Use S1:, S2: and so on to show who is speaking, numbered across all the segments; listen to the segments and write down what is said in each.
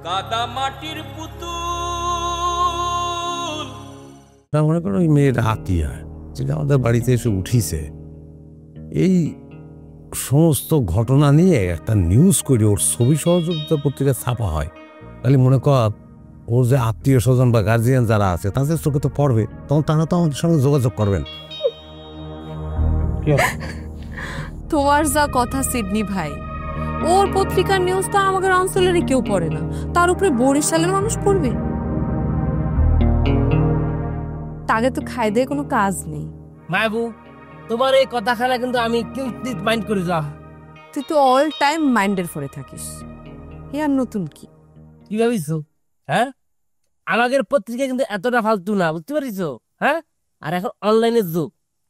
S1: কাদা মাটির পুতুল।
S2: মনে করো ওই মেয়ের আত্মীয় যেটা আমাদের বাড়িতে এসে উঠিছে, এই সমস্ত ঘটনা নিয়ে একটা নিউজ করে ওর ছবি সহযোগিতা পত্রিকা ছাপা হয়, তাহলে মনে কর ওর যে আত্মীয় স্বজন বা গার্জিয়ান যারা আছে তাদের চোখে তো পড়বে, তখন তারা তো আমাদের সঙ্গে যোগাযোগ করবেন।
S3: তোমার যা কথা সিডনি ভাই, ওর পত্রিকার নিউজ তো আমাদের অঞ্চলেরই কেউ পড়ে না, তার উপরে বরিশালের মানুষ পড়বে। তাকে তো খাই দিয়ে কোনো কাজ নেই।
S4: মায়াবু, তোমার এই কথা খেলা কিন্তু আমি কিঞ্চিত মাইন্ড করে যা।
S3: তুই তো অল টাইম মাইন্ডের ফরে থাকিস। এ আর নতুন কি?
S4: কি ভাবিস? হ্যাঁ, আমাদের পত্রিকা কিন্তু এতটা ফালতু না, বুঝতে পারিস? হ্যাঁ, আর এখন অনলাইনের যুগ,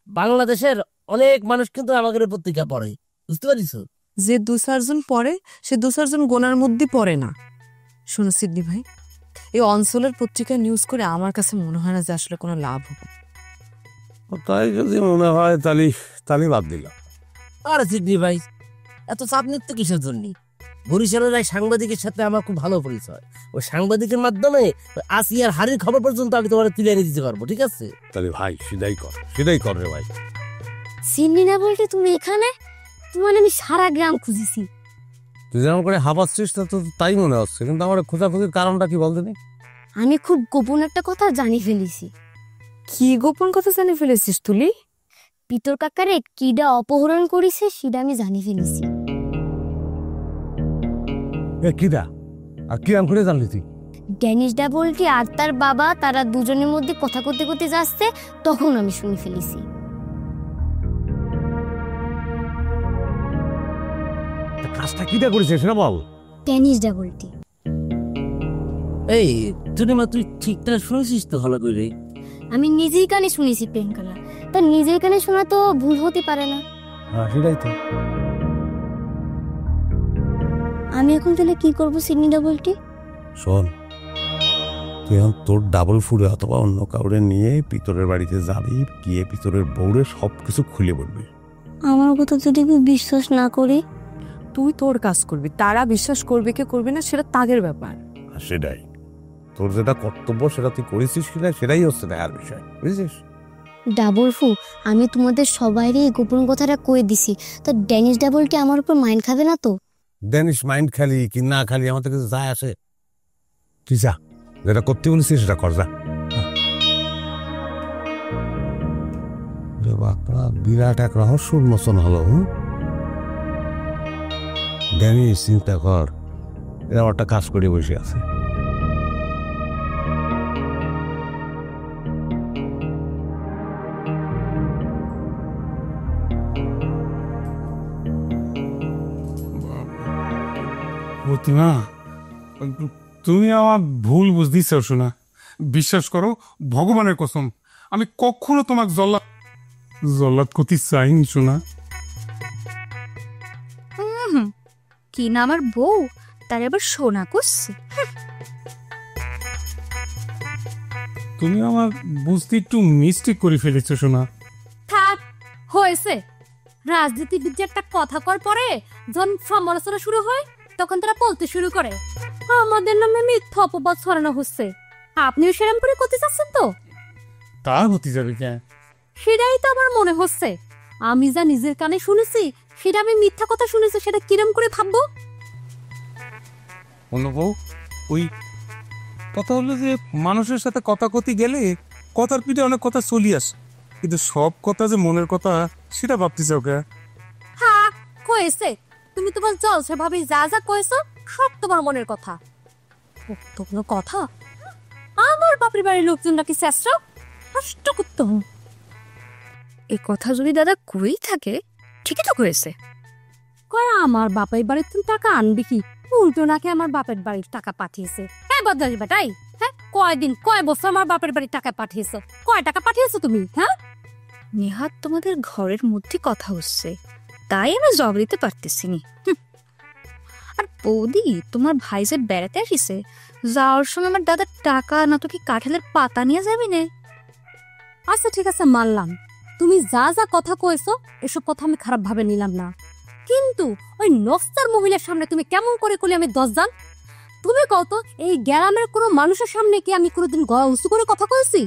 S4: বাংলাদেশের অনেক মানুষ কিন্তু আমাদের পত্রিকা পড়ে, বুঝতে পারিস?
S3: যে দু চারজন পড়ে সে দু চারজন গোনার মধ্যে পড়ে না। শোনো সিডনি ভাই, এই অঞ্চলের পত্রিকায় নিউজ করে আমার কাছে মনে হয় না যে আসলে কোনো লাভ হবে।
S2: তাই যদি মনে হয় তাহলে বাদ দিলাম।
S4: আর সিডনি ভাই, এত চাপ নিতে কিসের জন্য? বরিশালের এক সাংবাদিকের সাথে আমার খুব ভালো পরিচয়। ওই সাংবাদিকের মাধ্যমে আসিয়ার হাড়ির খবর পর্যন্ত আমি তোমার তুলে এনে দিতে পারবো, ঠিক আছে?
S2: তাহলে ভাই সেটাই কর রে ভাই।
S5: চিনি না বলতে তুমি এখানে? তোমার আমি সারা গ্রাম খুঁজেছি।
S2: তুই যেমন করে হাবাচ্ছিস তা তো তাই মনে হচ্ছে, কিন্তু আমার খোঁজাখুঁজির কারণটা কি বলতে নেই?
S5: আমি খুব গোপন একটা কথা জানি ফেলেছি।
S3: কি গোপন কথা জানি ফেলেছিস তুলি?
S5: পিতর কাকারে কিডা অপহরণ করেছে সেটা আমি জানি ফেলেছি।
S2: কিরা আর কি করে জানলি তুই?
S5: ড্যানিশ ডাবলটি আর তার বাবা তারা দুজনের মধ্যে কথা করতে করতে যাচ্ছে, তখন আমি শুনে ফেলেছি।
S2: কাজটা কিটা করেছে সেটা বল।
S5: ড্যানিশ ডাবলটি।
S4: এই টুনিমা, তুই ঠিকঠাক শুনেছিস তো ভালো করে?
S5: আমি নিজেই কানে শুনেছি প্রিয়াঙ্কালা, তার নিজের কানে শোনা তো ভুল হতে পারে না।
S2: হ্যাঁ সেটাই তো।
S5: আমি এখন তাহলে কি করবো সিডনি ডাবলটি?
S2: শোন, তুই এখন তোর ডাবল ফুডে অথবা অন্য কাউরে নিয়ে পিতরের বাড়িতে যাবি, গিয়ে পিতরের বউরে সবকিছু খুলে বলবি।
S5: আমার কথা যদি কেউ বিশ্বাস না করে?
S3: তুই তোর কাজ করবি, তারা বিশ্বাস করবে কে করবে না সেটা তাদের ব্যাপার।
S2: আর সেটাই তোর যেটা কর্তব্য সেটা তুই করেছিস কিনা সেটাই হচ্ছে দেখার বিষয়, বুঝেছিস?
S5: ডাবল ফু, আমি তোমাদের সবাইরই এই গোপন কথাটা কয়ে দিছি, তো ড্যানিশ ডাবলটি আমার উপর মাইন্ড খাবে না তো?
S2: ড্যানিশ মাইন্ড খালি কি না খালি আমাদের কাছে যায় আসে। তুই যা, যেটা করতে বলেছিস সেটা কর, যা। বাবা, বিরাট এক রহস্য উন্মোচন হলো। ড্যানিশ চিন্তা কর, এরকম একটা কাজ করে বসে আছে।
S6: প্রতিমা, তুমি আমার ভুল বুঝতেছ শোনা। বিশ্বাস করো, ভগবানের কসম, আমি কখনো তোমাকে জল্লাদ করতে চাইনি শোনা।
S5: কি না আমার বউ, তার এবার সোনা করছে।
S6: তুমি আমার বুঝতে একটু মিস্টেক করে ফেলেছো শোনা।
S7: থাক, হয়েছে। রাজনীতিবিদ যে একটা কথা কর পরে যখন সমালোচনা শুরু হয় তখন তারা বলতে শুরু করে আমাদের নামে মিথ্যা অপবাদ ছড়ানো হচ্ছে। আপনিও সেরকম করে করতে চাচ্ছেন তো?
S6: তা হতে যাবে কেন?
S7: সেটাই তো আমার মনে হচ্ছে। আমি যা নিজের কানে শুনেছি সেটা আমি মিথ্যা কথা শুনেছি, সেটা কিরম করে ভাববো?
S6: অনুভব, ওই কথা হলো যে মানুষের সাথে কথা কতি গেলে কথার পিঠে অনেক কথা চলি আসে, কিন্তু সব কথা যে মনের কথা সেটা ভাবতে চাও কে?
S7: হ্যাঁ, হয়েছে। তুমি তোমার জলসে ভাবে যা যা কয়েছো সব তোমার মনের কথা। তো কোনো কথা আমার বাপের বাড়ির লোকজন নাকি চেষ্টা নষ্ট করতে হবে।
S3: এ কথা যদি দাদা কই থাকে, ঠিকই তো কয়েছে।
S7: কয় আমার বাপের বাড়ির তুমি টাকা আনবি কি, উল্টো নাকি আমার বাপের বাড়ির টাকা পাঠিয়েছে। হ্যাঁ বদলালি বেটাই, হ্যাঁ কয়দিন কয় বছর আমার বাপের বাড়ির টাকা পাঠিয়েছো? কয় টাকা পাঠিয়েছো তুমি? হ্যাঁ,
S3: নেহাত তোমাদের ঘরের মধ্যে কথা হচ্ছে, তাই আমি জবাব দিতে পারতেছি নি। আর বৌদি, তোমার ভাই যে বেড়াতে আসিছে, যাওয়ার সময় আমার দাদার টাকা না তো কি কাঁঠালের পাতা নিয়ে যাবি না?
S7: আচ্ছা ঠিক আছে, মানলাম তুমি যা যা কথা কয়েছো এসব কথা আমি খারাপ ভাবে নিলাম না, কিন্তু ওই নকশার মহিলার সামনে তুমি কেমন করে করলে আমি 10 জান? তুমি কত এই গ্রামের কোনো মানুষের সামনে কি আমি কোনোদিন গলা উঁচু করে কথা কইছি?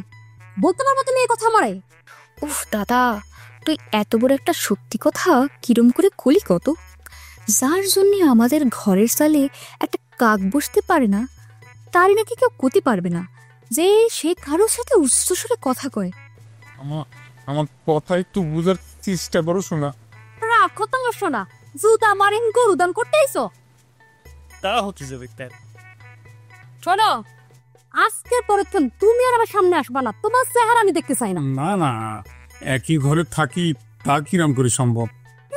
S7: বলতে পারবো তুমি এই কথা আমারে?
S3: উফ দাদা, তুই এত বড় একটা সত্যি কথা কিরম করে কলি কত? যার জন্য আমাদের ঘরের সালে একটা কাক বসতে পারে না, তারই নাকি কেউ করতে পারবে না যে সে কারোর সাথে উচ্চস্বরে কথা কয়।
S6: আমার কথা একটু বুঝার চেষ্টা করো শোনা।
S7: রাখো তোমার শোনা, জুতা মারেন গরু দান করতে আইছো।
S4: তা হচ্ছে যে দেখতেন
S7: শোনো, আজকের পরে তুমি আর আমার সামনে আসবা না, তোমার চেহারা আমি দেখতে চাই না।
S6: না না, একই ঘরে থাকি, তা কিরাম করে সম্ভব?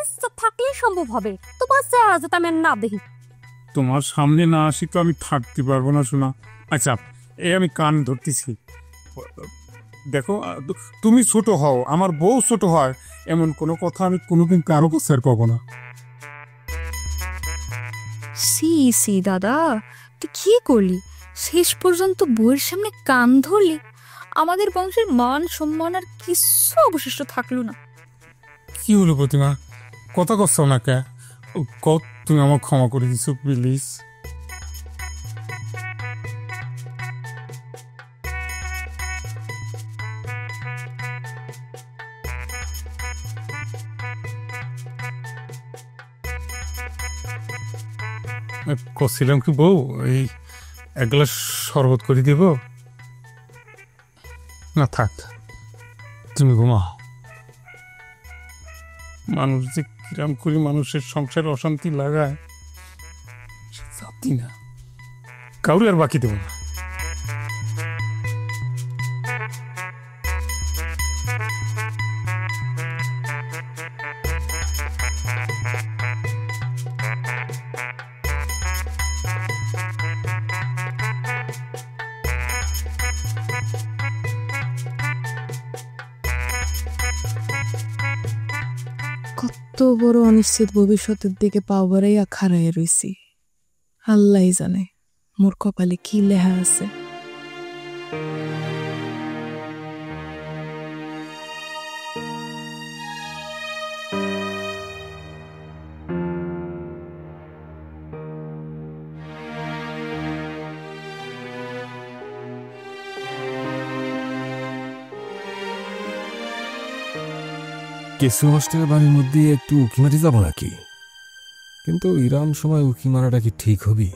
S7: ইচ্ছা থাকলেই সম্ভব হবে, তোমার চেহারা যাতে আমি আর না দেখি।
S6: তোমার সামনে না আসি তো আমি থাকতে পারবো না শোনা। আচ্ছা, আমি কান ধরতেছি। দেখো, তুমি ছোট হও, আমার বউ ছোট হয়, এমন কোনো কথা আমি কোনোদিন কারো কাছে কব না।
S3: সি সি দাদা, তুই কি করলি? শেষ পর্যন্ত বউয়ের সামনে কান ধরলি। আমাদের বংশের মান সম্মান আর কিছু অবশিষ্ট থাকলো না।
S6: কি হলো প্রতিমা, কথা কচ্ছাও না কে? তুমি আমার ক্ষমা করে দিছো প্লিজ। কছিলাম কি বউ, এই এক গ্লাস শরবত করে দিব? না থাক, তুমি ঘুমাও। মানুষ যে কিরাম করে মানুষের সংসারে অশান্তি লাগায় জাতি না, কাউরে আর বাকি দেব না।
S1: কত বড় অনিশ্চিত ভবিষ্যতের দিকে পাও বাড়াইয়া খাড়াইয়া রইছি। আল্লাহ জানে মোর কপালে কি লেখা আছে।
S2: কেসু হোস্টেলের বাড়ির মধ্যে একটু উকি মারি যাবো নাকি? কিন্তু ইরাম সময় উকি মারাটা কি ঠিক হবি?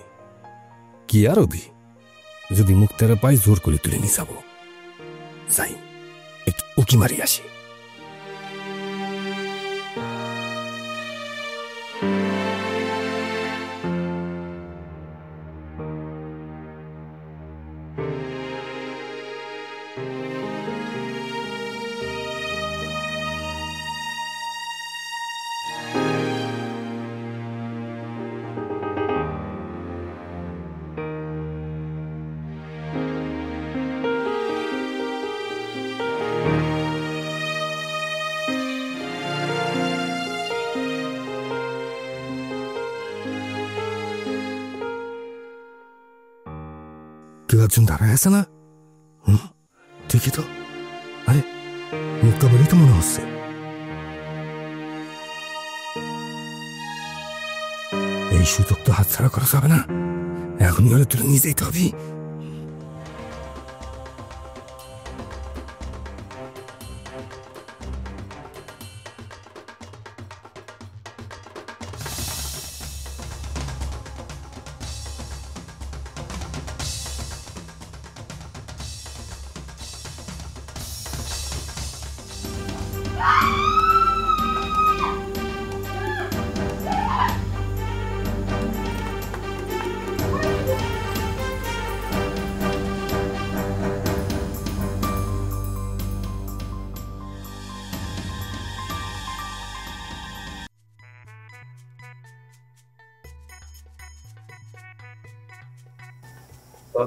S2: কি আর হবি, যদি মুক্তারা পাই জোর করে তুলে নিয়ে যাবো। যাই একটু উকি মারি আসি। কেউ একজন দাঁড়ায় আছে না? ঠিকই তো, আরে মুক্তা বলেই তো মনে হচ্ছে। এই সুযোগ তো হাতছাড়া করা যাবে না, এখনই হলে তুলে নিয়ে যেতে হবে।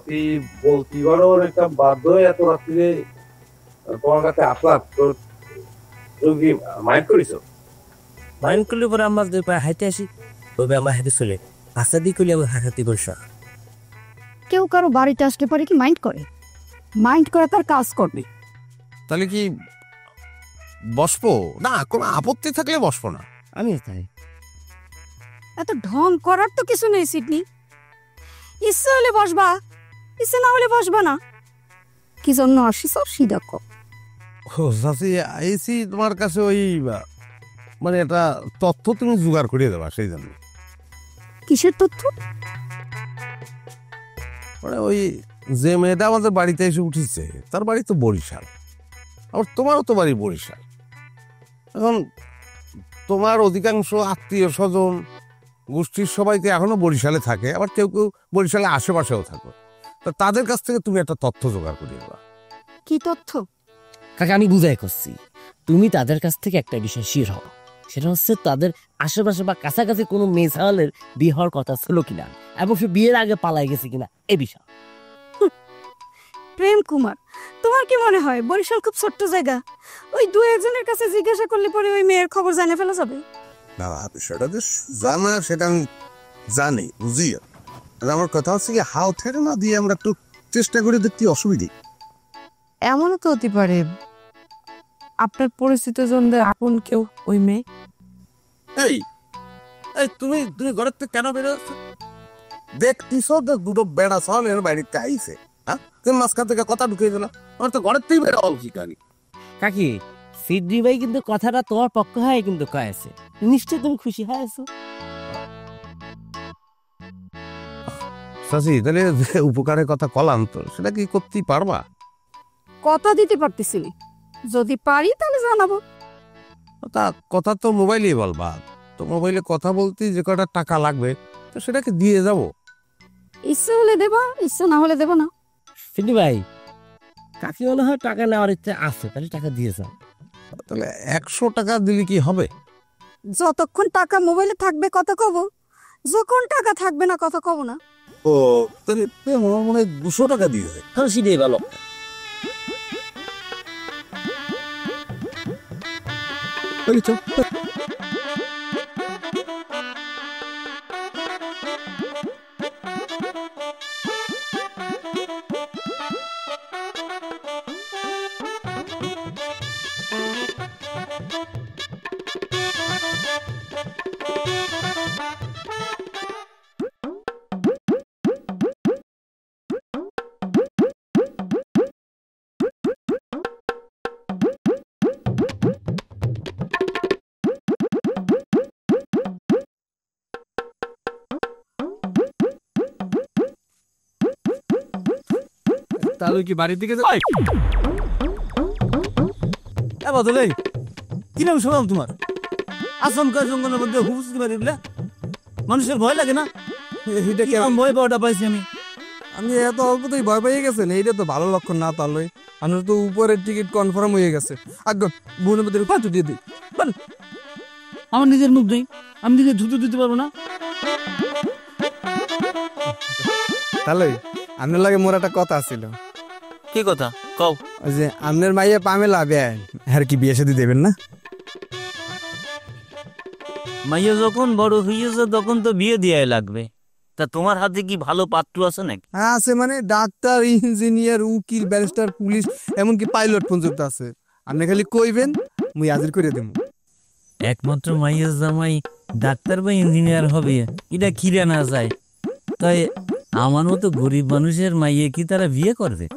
S8: তুই বলতে পারো একটা বাধ্য হয়ে এত রাত্রে তোমার কাছে আসলাম, তোর কি মাইন্ড করিস?
S4: মাইন্ড করলে পরে আমার দুই পায়ে হাইতে আসি, তবে আমার হাতে চলে আশা দিয়ে করলে আমার হাতে বসা।
S9: কেউ কারো বাড়িতে আসতে পারে কি মাইন্ড করে? মাইন্ড করে তার কাজ করবে।
S2: তাহলে কি বসবো না? কোনো আপত্তি থাকলে বসবো না।
S4: আমি তাই
S9: এত ঢং করার তো কিছু নেই সিডনি। ইচ্ছে হলে বসবা, ইচ্ছে না হলে বসবা না। কি জন্য আসিস সিধা কর।
S2: ও চাচি, আইসি তোমার কাছে ওই মানে একটা তথ্য তুমি জোগাড় করিয়ে দেবা, সেই জন্য।
S9: কিসের তথ্য?
S2: মানে ওই যে মেয়েটা আমাদের বাড়িতে এসে উঠেছে তার বাড়ি তো বরিশাল, আবার তোমারও তো বাড়ি বরিশাল। এখন তোমার অধিকাংশ আত্মীয় স্বজন গোষ্ঠীর সবাইকে এখনো বরিশালে থাকে, আবার কেউ কেউ বরিশালে আশেপাশেও থাকে। তো তাদের কাছ থেকে তুমি একটা তথ্য জোগাড় করিয়ে দেবা।
S9: কি তথ্য?
S4: কাকা আমি বুঝাই করছি, তুমি তাদের কাছ থেকে একটা বিষয় শিওর হও, সেটা হচ্ছে তাদের আশেপাশে বা কাছাকাছি কোনো মেয়ে ছাওয়ালের বিয়ে হওয়ার কথা ছিল কিনা, এবং সে বিয়ের আগে পালাই গেছে কিনা, এই বিষয়।
S9: প্রেম কুমার, তোমার কি মনে হয় বরিশাল খুব ছোট্ট জায়গা? ওই দু একজনের কাছে জিজ্ঞাসা করলে পরে ওই মেয়ের খবর জানে ফেলা যাবে?
S2: না, বিষয়টা যে জানা সেটা আমি জানি, বুঝি। আমার কথা হচ্ছে কি, হাও ঠেলে না দিয়ে আমরা একটু চেষ্টা করে দেখতে অসুবিধে।
S1: এমনও তো হতে পারে আপনার পরিচিত জনদের আপন কেউ ওই মেয়ে।
S2: এই এই তুমি তুমি ঘরের থেকে কেন বেরোচ্ছ? দেখতিস দুটো বেড়া সালের বাড়িতে আইছে, হ্যাঁ? তুমি মাঝখান থেকে কথা ঢুকিয়ে দিলাম, আমার তো ঘরের থেকেই বেরো কি কানি।
S4: কাকি সিদ্রি ভাই কিন্তু কথাটা তোমার পক্ষ হয় কিন্তু কয়েছে, নিশ্চয় তুমি খুশি হয়েছো।
S2: চাচি, তাহলে যে উপকারের কথা কলাম তো সেটা কি করতেই পারবা?
S9: কথা দিতে পারতেছিলি, যদি পারি তাহলে জানাবো।
S2: তা কথা তো মোবাইলেই বলবা, তো মোবাইলে কথা বলতে যে কটা টাকা লাগবে তো সেটাকে দিয়ে যাব।
S9: ইচ্ছে হলে দেবা, ইচ্ছে না হলে দেবো না।
S4: সিদ্রি ভাই, কাকি মনে হয় টাকা নেওয়ার ইচ্ছে আছে, তাহলে টাকা দিয়ে যাও।
S2: তাহলে 100 টাকা দিলে কি হবে?
S9: যতক্ষণ টাকা মোবাইলে থাকবে কথা কব, যখন টাকা থাকবে না কথা কব না।
S2: ও তাহলে আমার মনে হয় 200 টাকা দিয়ে দেয়।
S4: তাহলে সিধে ভালো।
S10: তাহলে কি বাড়ির দিকে বদলে কি নাম শুনলাম তোমার? আচমকা জঙ্গলের মধ্যে হুবুসতে পারি বলে মানুষের ভয় লাগে না? এটা কেমন ভয় পাওয়াটা পাইছি আমি?
S11: আমি এত অল্পতেই ভয় পেয়ে গেছেন, এইটা তো ভালো লক্ষণ না। তাহলে আপনার তো উপরের টিকিট কনফার্ম হয়ে গেছে। আগে বোনের মধ্যে পাঁচ দিয়ে দিই।
S10: আমার নিজের মুখ নেই, আমি নিজে ধুতে দিতে পারবো না।
S11: তাহলে আপনার লাগে মোর একটা কথা ছিল।
S10: কি কথা কও?
S11: ওই যে আপনার মাইয়া পামেলা বেন, আর কি বিয়ে শাদী দেবেন না?
S10: মাইয়া যখন বড় হইয়াছে তখন তো বিয়ে দেওয়াই লাগবে। তা তোমার হাতে কি ভালো পাত্র আছে নাকি?
S11: হ্যাঁ আছে, মানে ডাক্তার, ইঞ্জিনিয়ার, উকিল, ব্যারিস্টার, পুলিশ, এমনকি পাইলট পর্যন্ত আছে। আপনি খালি কইবেন, মুই হাজির করে দেবো।
S10: একমাত্র মাইয়ার জামাই ডাক্তার বা ইঞ্জিনিয়ার হবে, এটা খিরে না যায়। তাই আমার মতো গরিব মানুষের মাইয়ে কি তারা বিয়ে করবে?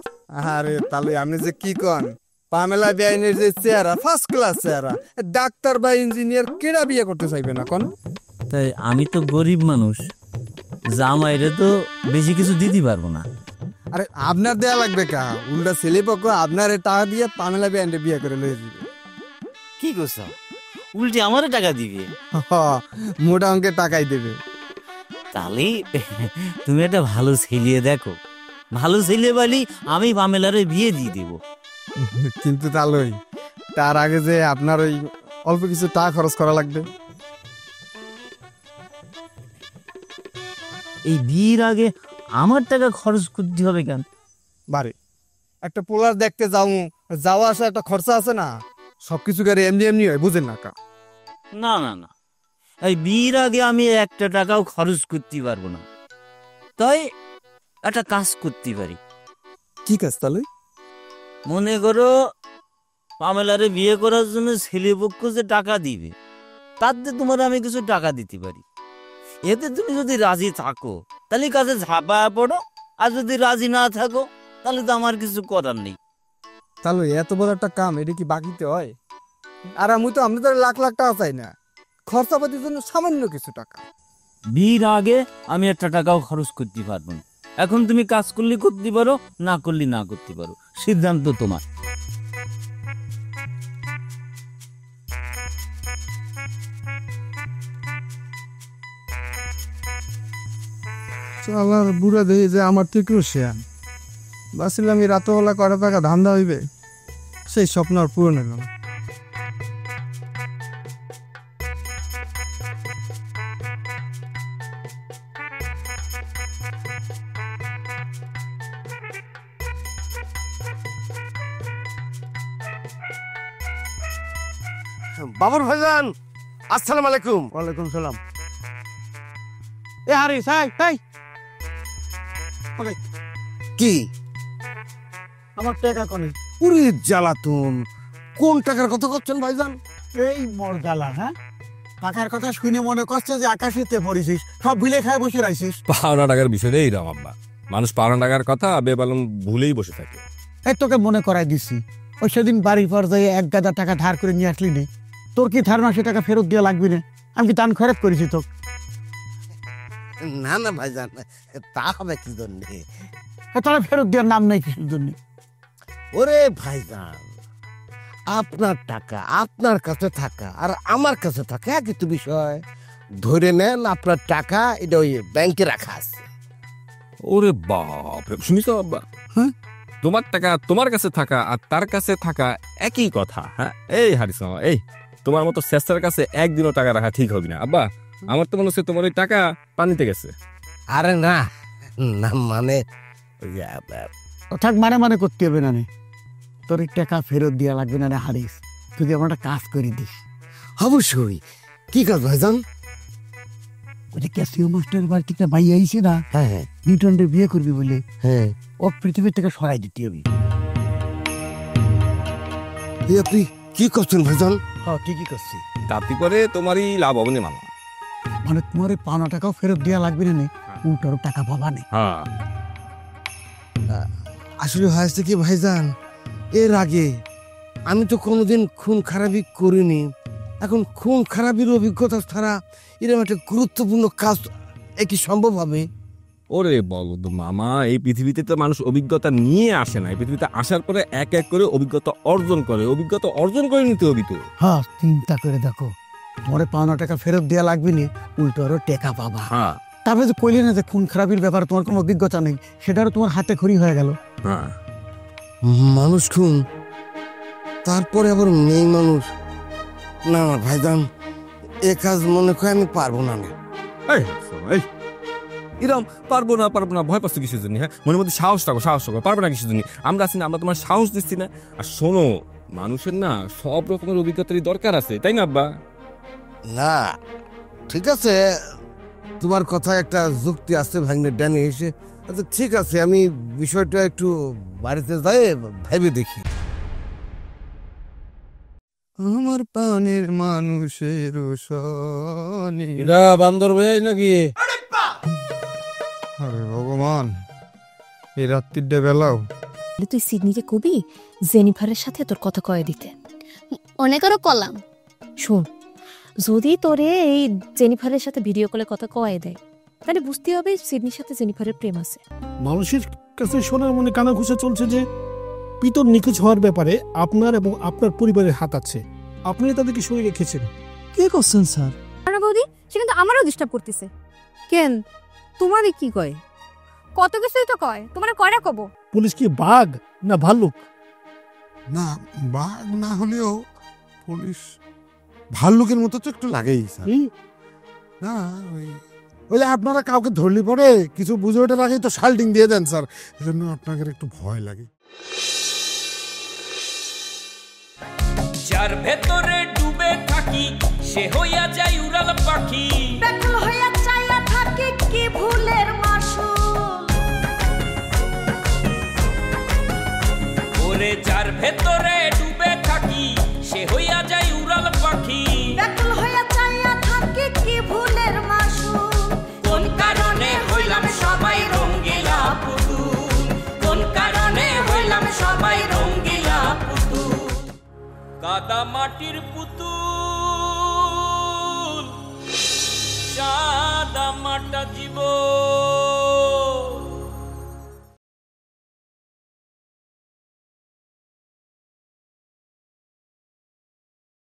S11: আরে তাহলে আপনি যে কি কন, পামেলা বেআইনের যে চেহারা, ফার্স্ট ক্লাস চেহারা, ডাক্তার বা ইঞ্জিনিয়ার কেডা বিয়ে করতে চাইবে না কোন?
S10: তাই আমি তো গরিব মানুষ, জামাইরে তো বেশি কিছু দিতে পারবো না।
S11: আরে আপনার দেয়া লাগবে কা? উল্টা ছেলে পক্ষ আপনার টাকা দিয়ে পামেলা বেআইনে বিয়ে করে লয়ে যাবে।
S10: কি করছো? উল্টে আমারে টাকা দিবে?
S11: মোটা অঙ্কের টাকাই দেবে।
S10: তাহলে তুমি একটা ভালো ছেলে দেখো, ভালো ছেলে বলি আমি পামেলারে বিয়ে দিয়ে দিব।
S11: কিন্তু তাহলে তার আগে যে আপনার ওই অল্প কিছু টাকা খরচ করা লাগবে।
S10: এই বিয়ের আগে আমার টাকা খরচ করতে হবে কেন?
S11: বারে একটা পোলার দেখতে যাওয়া আসা একটা খরচা আছে না, সবকিছু গাড়ি এমনি এমনি হয়, বুঝেন না কা?
S10: না না না, এই বিয়ের আগে আমি একটা টাকাও খরচ করতে পারবো না। তাই একটা কাজ করতে পারি।
S11: কি কাজ তাহলে?
S10: মনে করো পামেলারে বিয়ে করার জন্য ছেলে পক্ষ যে টাকা দিবে, তাতে তোমার আমি কিছু টাকা দিতে পারি। এতে তুমি যদি রাজি থাকো তাহলে কাছে ঝাঁপা পড়ো, আর যদি রাজি না থাকো তাহলে তো আমার কিছু করার নেই।
S11: তাহলে এত বড় একটা কাম এটা কি বাকিতে হয়? আর আমি তো আপনাদের লাখ লাখ টাকা চাই না, খরচাপাতির জন্য সামান্য কিছু টাকা।
S10: বিয়ের আগে আমি একটা টাকাও খরচ করতে পারবো না। এখন তুমি কাজ করলে করতে পারো, না করলে না করতে পারো, সিদ্ধান্ত তোমার।
S11: আমার বুড়া দেই যে আমার থেকেও শেয়ার বাসিলাম, এই রাতবেলা কটা টাকা ধান্দা হইবে, সেই স্বপ্ন আর পূরণ হইল না।
S2: বাবর ভাইজান, আসসালামু আলাইকুম।
S11: ওয়ালাইকুম সালাম। এ হারিস, হাই
S2: কি
S11: আমার টাকা কোনে?
S2: পুরি জ্বালাতুন, কোন টাকার কথা করছেন ভাইজান?
S11: এই মোর জ্বালা, হ্যাঁ? টাকার কথা শুনে মনে করছে যে আকাশিতে পড়েছিস, সব ভুলে খায় বসে রাইছিস।
S12: পাওনা টাকার বিষয়টা এইরকম আব্বা, মানুষ পাওনা টাকার কথা বেবালম ভুলেই বসে থাকে।
S11: এই তোকে মনে করাই দিছি, ওই সেদিন বাড়ির পর যাই 1,000 টাকা ধার করে নিয়ে আসলি নি, তোর কি ধার মাসে টাকা ফেরত দিয়ে লাগবি না? আমি কি দান খরচ করেছি তোকে?
S2: না না ভাইজান, তা হবে কি জন্য?
S11: তারা ফেরত দেওয়ার নাম নেই কিছুর জন্য।
S2: ওরে ভাইজান, আপনার টাকা আপনার কাছে থাকা আর আমার কাছে থাকা একই তো বিষয়। ধরে নেন আপনার টাকা এটা ওই ব্যাংকে রাখা আছে।
S12: ওরে বাপ, শুনিস আব্বা? হ্যাঁ, তোমার টাকা তোমার কাছে থাকা আর তার কাছে থাকা একই কথা। হ্যাঁ, এই হারিস মামা, এই তোমার মতো চেষ্টার কাছে একদিনও টাকা রাখা ঠিক হবে না আব্বা। আমার তো মনে হচ্ছে তোমার ওই টাকা পানিতে গেছে।
S2: আরে না না, মানে
S11: থাক, মানে করতে হবে না, তোর টাকা ফেরত দেওয়া লাগবে না রে হারিস, তুই আমার একটা কাজ করে দিস।
S2: অবশ্যই। কি কাজ ভাইজান?
S11: ওই যে ক্যাসিও মাস্টার বাড়ি থেকে ভাই আইছে না,
S2: হ্যাঁ
S11: নিউটনকে বিয়ে করবি বলে,
S2: হ্যাঁ,
S11: ও পৃথিবীর থেকে সরাই দিতে হবে।
S2: আপনি কি করছেন ভাইজান?
S11: হ্যাঁ, ঠিকই করছি।
S12: তাতে করে তোমারই লাভ হবে না মামা।
S11: মানে তোমার এই পাওনা টাকাও ফেরত দেওয়া লাগবে না, উল্টোর টাকা পাবা না।
S12: হ্যাঁ,
S2: আসলে হয়েছে কি ভাইজান, এর আগে আমি তো কোনোদিন খুন খারাপি করিনি। এখন খুন খারাপির অভিজ্ঞতা ছাড়া এরকম একটা গুরুত্বপূর্ণ কাজ কি সম্ভব হবে?
S12: ওরে বলো তো মামা, এই পৃথিবীতে তো মানুষ অভিজ্ঞতা নিয়ে আসে না, এই পৃথিবীতে আসার পরে এক এক করে অভিজ্ঞতা অর্জন করে, অভিজ্ঞতা অর্জন করে নিতে হবে তো।
S11: হ্যাঁ, চিন্তা করে দেখো, তোমার পাওনা টাকা ফেরত দেওয়া লাগবে না, উল্টো আরো টাকা পাবা।
S12: হ্যাঁ,
S11: তারপরে যে কইলে না যে খুন খারাপির ব্যাপারে তোমার কোনো অভিজ্ঞতা নেই, সেটারও তোমার হাতে খড়ি হয়ে গেল।
S12: হ্যাঁ,
S2: মানুষ খুন, তারপরে আবার মেয়ে মানুষ। না না ভাইজান, এ কাজ মনে করে আমি পারবো না।
S12: এরকম পারবো না ভয় পাচ্ছ কিছুর জন্য? হ্যাঁ, মনের মধ্যে সাহস রাখো, পারবে না কিছুর জন্য। আমরা আছি না, আমরা তোমার সাহস দিচ্ছি না। আর শোনো, মানুষের না সব রকমের অভিজ্ঞতারই দরকার আছে, তাই না আব্বা?
S2: না ঠিক আছে, তোমার কথায় একটা যুক্তি আছে ভাগ্নে ডানে এসে। আচ্ছা ঠিক আছে, আমি বিষয়টা একটু বাড়িতে যাই ভেবে দেখি। আমার পানের মানুষের
S13: বান্দর ভাই নাকি?
S11: আরে ভগবান, এই রাত্রিটা বেলাও
S1: তুই সিডনিকে কবি জেনিফারের সাথে তোর কথা কয়ে দিতে।
S5: অনেকেরও কলাম।
S1: শোন, যদি তোরে এই জেনিফারের সাথে ভিডিও কলে কথা কয়ে দেয়, তাহলে বুঝতে হবে সিডনির সাথে জেনিফারের প্রেম আছে।
S13: মানুষের কাছে শোনার মনে কানা ঘুষা চলছে যে পিতর নিখোঁজ হওয়ার ব্যাপারে আপনার এবং আপনার পরিবারের হাত আছে। আপনি তাদেরকে সরিয়ে রেখেছেন।
S9: কে করছেন স্যার? বৌদি, সে কিন্তু আমারও ডিস্টার্ব করতেছে। কেন তোমাদের কি কয়? কত কিছুই তো কয়, তোমার কয়টা কব?
S13: পুলিশ কি বাঘ না ভাল্লুক?
S6: না, বাঘ না হলেও পুলিশ ভাল্লুকের মতো তো একটু লাগেই স্যার। না, ওই আপনারা কাউকে ধরলি পরে কিছু বুঝে ওঠার আগেই তো শাল্টিং দিয়ে দেন স্যার, এজন্য আপনাদের একটু ভয় লাগে।
S14: যার ভেতরে ডুবে থাকি সে হইয়া যায় উড়াল পাখি,
S15: বেকুল হইয়া চাইয়া থাকি কি ভুলের মাসুল।
S14: ওরে যার ভেতরে ডুবে থাকি সে হইয়া যায় উড়াল পাখি,
S15: বেকুল হইয়া চাইয়া থাকি কি ভুলের মাসুল।
S14: কোন কারণে হইলাম কাদা মাটির পুতুল সাদা মাটা জীবন